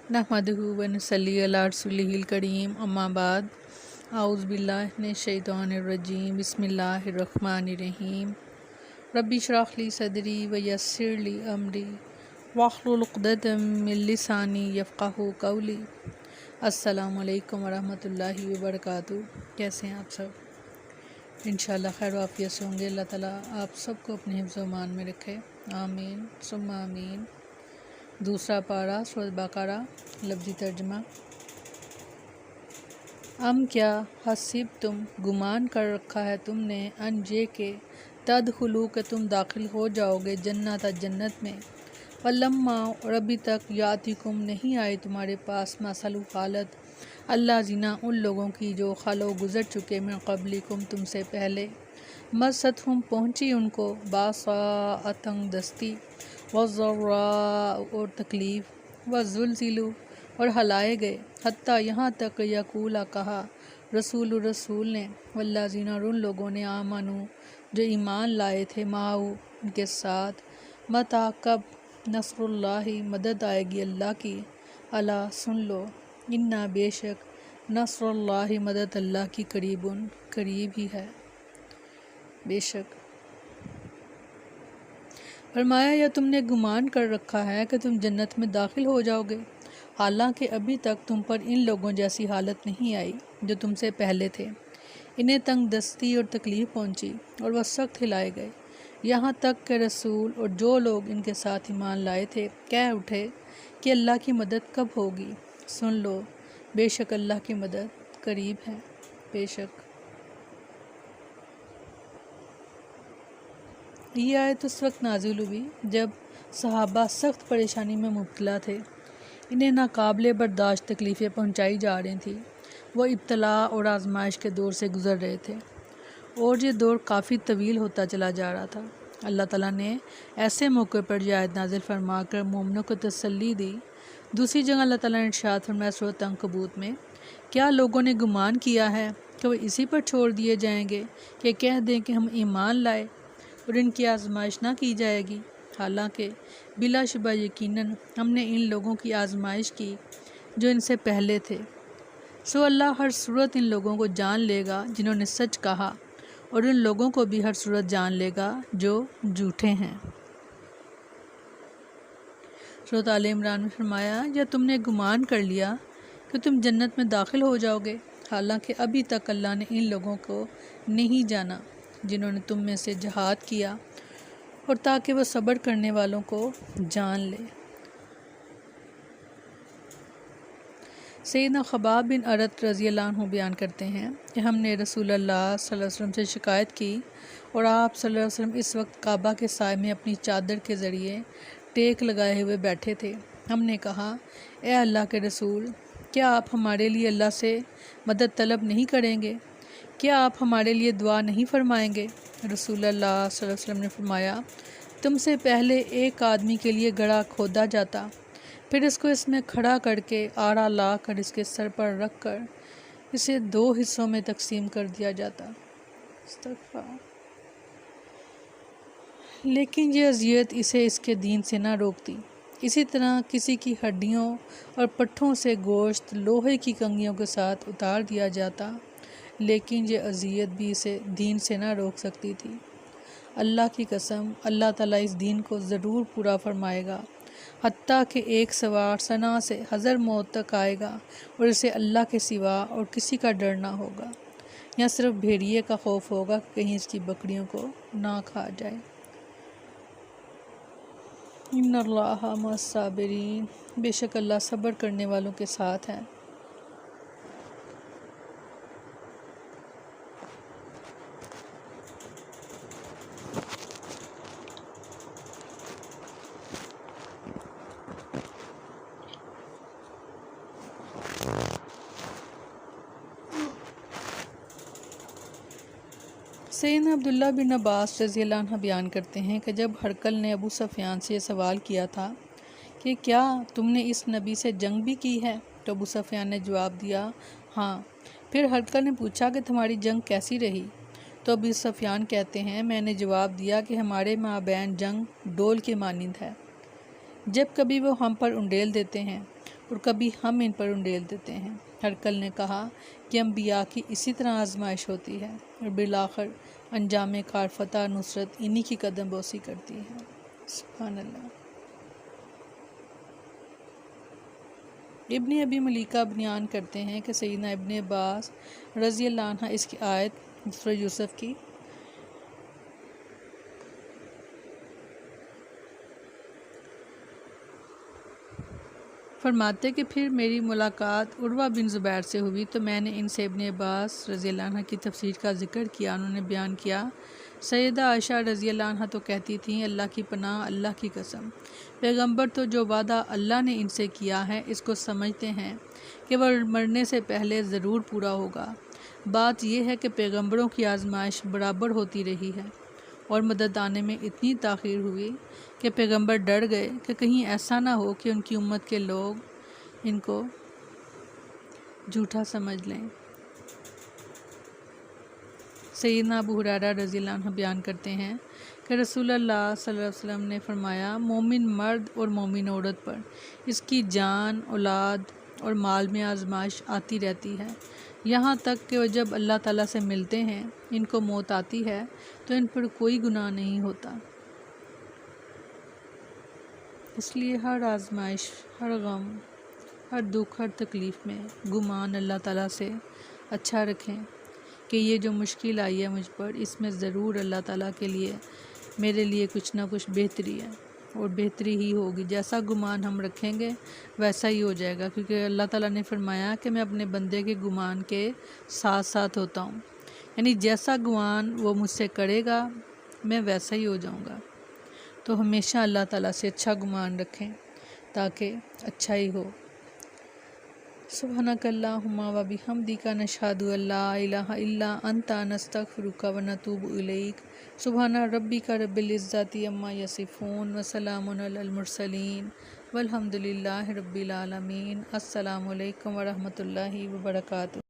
नहमदुहु व नसल्ली अला रसूलिहिल करीम अम्मा बाद आउज़ बिल्लाहि मिनश शैतानिर रजीम बिस्मिल्लाहिर्रहमानिर रहीम रब्बि इश्रह ली सदरी व यस्सिर ली अमरी वहलुल उक़दतम मिन लिसानी यफ़क़हू क़ौली। अस्सलामु अलैकुम व रहमतुल्लाहि व बरकातुहू। कैसे हैं आप सब? इंशाअल्लाह खैर वाफ़ियत से होंगे। अल्लाह ताला आप सबको अपने हिफ्ज़ व मान में रखे, आमीन सुम्मा आमीन। दूसरा पारा सूरह बकरा, लफ्ज़ी तर्जमा। क्या हसीब तुम गुमान कर रखा है तुमने अनजे के तदखुलू के तुम दाखिल हो जाओगे जन्नत जन्नत में, वलम्मा और अभी तक यातिकुम नहीं आए तुम्हारे पास मसलु हालत अल्लाह जीना उन लोगों की जो खलो गुज़र चुके में क़ब्लिकुम तुमसे पहले, मसतहुम पहुँची उनको बासा तंग दस्ती वज़र्रा और तकलीफ़ वज़ुलज़िलू और हलाए गए हत्ता यहाँ तक यकूला कहा रसूल ने वल्लाज़ीना और उन लोगों ने आमनू जो ईमान लाए थे माऊ उनके साथ, मता कब नसरुल्लाही मदद आएगी अल्लाह की, अला सुन लो इन्ना बेशक नसरुल्लाही मदद अल्लाह की करीबुन करीब ही है। बेशक फरमाया या तुमने गुमान कर रखा है कि तुम जन्नत में दाखिल हो जाओगे, हालांकि अभी तक तुम पर इन लोगों जैसी हालत नहीं आई जो तुमसे पहले थे। इन्हें तंग दस्ती और तकलीफ़ पहुंची और वह सख्त हिलाए गए, यहाँ तक कि रसूल और जो लोग इनके साथ ईमान लाए थे कह उठे कि अल्लाह की मदद कब होगी। सुन लो बेशक अल्लाह की मदद करीब है। बेशक ये आयत उस वक्त नाज़िल हुई जब सहाबा सख्त परेशानी में मुब्तला थे। इन्हें नाकाबिले बर्दाश्त तकलीफ़ें पहुंचाई जा रही थी। वो इब्तला और आजमाइश के दौर से गुज़र रहे थे और ये दौर काफ़ी तवील होता चला जा रहा था। अल्लाह ताला ने ऐसे मौके पर ये आयत नाज़िल फरमा कर मोमिनों को तसल्ली दी। दूसरी जगह अल्लाह ताला ने इरशाद फरमाया सूरह अनकबूत में, क्या लोगों ने गुमान किया है कि वो इसी पर छोड़ दिए जाएंगे कि कह दें कि हम ईमान लाए और इनकी आजमाइश ना की जाएगी, हालांकि बिलाशुबा यकीनन हमने इन लोगों की आजमाइश की जो इनसे पहले थे। सो अल्लाह हर सूरत इन लोगों को जान लेगा जिन्होंने सच कहा और उन लोगों को भी हर सूरत जान लेगा जो झूठे हैं। सूरह आले इमरान में फरमाया या तुमने गुमान कर लिया कि तुम जन्नत में दाखिल हो जाओगे, हालांकि अभी तक अल्लाह ने इन लोगों को नहीं जाना जिन्होंने तुम में से जिहाद किया और ताकि वह सब्र करने वालों को जान ले। सैयदना खबाब बिन अरत रज़ी अल्लाह अन्हु बयान करते हैं कि हमने रसूलुल्लाह सल्लल्लाहु अलैहि वसल्लम से शिकायत की और आप सल्लल्लाहु अलैहि वसल्लम इस वक्त काबा के साए में अपनी चादर के ज़रिए टेक लगाए हुए बैठे थे। हमने कहा, ए अल्लाह के रसूल, क्या आप हमारे लिए अल्लाह से मदद तलब नहीं करेंगे? क्या आप हमारे लिए दुआ नहीं फरमाएंगे? रसूलुल्लाह सल्लल्लाहु अलैहि वसल्लम ने फरमाया, तुमसे पहले एक आदमी के लिए गड़ा खोदा जाता, फिर इसको इसमें खड़ा करके आड़ा ला कर इसके सर पर रख कर इसे 2 हिस्सों में तकसीम कर दिया जाता। लेकिन ये अजियत इसे इसके दीन से ना रोकती। इसी तरह किसी की हड्डियों और पट्ठों से गोश्त लोहे की कंगियों के साथ उतार दिया जाता, लेकिन ये अजियत भी इसे दीन से ना रोक सकती थी। अल्लाह की कसम, अल्लाह ताला इस दीन को ज़रूर पूरा फरमाएगा, हत्ता कि एक सवार सना से हज़र मौत तक आएगा और इसे अल्लाह के सिवा और किसी का डर ना होगा, या सिर्फ भेड़िए का खौफ होगा कि कहीं इसकी बकरियों को ना खा जाए। इन्नल्लाहा मस्साबिरीन, बेशक अल्लाह सब्र करने वालों के साथ है। सैयदना अब्दुल्लाह बिन अब्बास रज़ी अल्लाह अन्हु बयान करते हैं कि जब हरकल ने अबू सफ़ियान से सवाल किया था कि क्या तुमने इस नबी से जंग भी की है, तो अबू सफ़ियान ने जवाब दिया, हाँ। फिर हरकल ने पूछा कि तुम्हारी जंग कैसी रही, तो अबू सफ़ियान कहते हैं, मैंने जवाब दिया कि हमारे माबैन जंग डोल के मानिंद है। जब कभी वो हम पर उंडेल देते हैं اور کبھی ہم ان پر انڈیل دیتے ہیں۔ ہرقل نے کہا کہ انبیاء کی اسی طرح آزمائش ہوتی ہے اور بالآخر انجام کار فتح اور نصرت انہی کی قدم بوسی کرتی ہے۔ سبحان اللہ۔ ابن ابی ملیکہ بیان کرتے ہیں کہ سیدنا ابن عباس رضی اللہ عنہ اس کی آیت سورہ یوسف کی فرماتے کہ پھر میری ملاقات عروہ بن زبیر سے ہوئی تو میں نے ان سے ابن عباس رضی اللہ عنہ کی تفسیر کا ذکر کیا۔ انہوں نے بیان کیا، سیدہ عائشہ رضی اللہ عنہ تو کہتی تھیں، اللہ کی پناہ، اللہ کی قسم، پیغمبر تو جو وعدہ اللہ نے ان سے کیا ہے اس کو سمجھتے ہیں کہ وہ مرنے سے پہلے ضرور پورا ہوگا۔ بات یہ ہے کہ پیغمبروں کی آزمائش برابر ہوتی رہی ہے اور مدد آنے میں اتنی تاخیر ہوئی کہ پیغمبر ڈر گئے کہ کہیں ایسا نہ ہو کہ ان کی امت کے لوگ ان کو جھوٹا سمجھ لیں۔ سیدنا ابو ہریرہ رضی اللہ عنہ بیان کرتے ہیں کہ رسول اللہ صلی اللہ علیہ وسلم نے فرمایا، مومن مرد اور مومن عورت پر اس کی جان، اولاد اور مال میں آزمائش آتی رہتی ہے، یہاں تک کہ وہ جب اللہ تعالیٰ سے ملتے ہیں، ان کو موت آتی ہے تو ان پر کوئی گناہ نہیں ہوتا۔ اس لیے ہر آزمائش، ہر غم، ہر دکھ، ہر تکلیف میں گمان اللہ تعالیٰ سے اچھا رکھیں کہ یہ جو مشکل آئی ہے مجھ پر، اس میں ضرور اللہ تعالیٰ کے لیے میرے لیے کچھ نہ کچھ بہتری ہے اور بہتری ہی ہوگی۔ جیسا گمان ہم رکھیں گے ویسا ہی ہو جائے گا، کیونکہ اللہ تعالیٰ نے فرمایا کہ میں اپنے بندے کے گمان کے ساتھ ساتھ ہوتا ہوں، یعنی جیسا گمان وہ مجھ سے کرے گا میں ویسا ہی ہو جاؤں گا۔ تو ہمیشہ اللہ تعالیٰ سے اچھا گمان رکھیں تاکہ اچھا ہی ہو۔ سبحانک اللہم و بحمدک نشہد ان لا الہ الا انت نستغفرک و نتوب الیک۔ سبحان ربک رب العزت عما یصفون وسلام علی المرسلین والحمد للہ رب العالمین۔ السلام علیکم ورحمۃ اللہ وبرکاتہ۔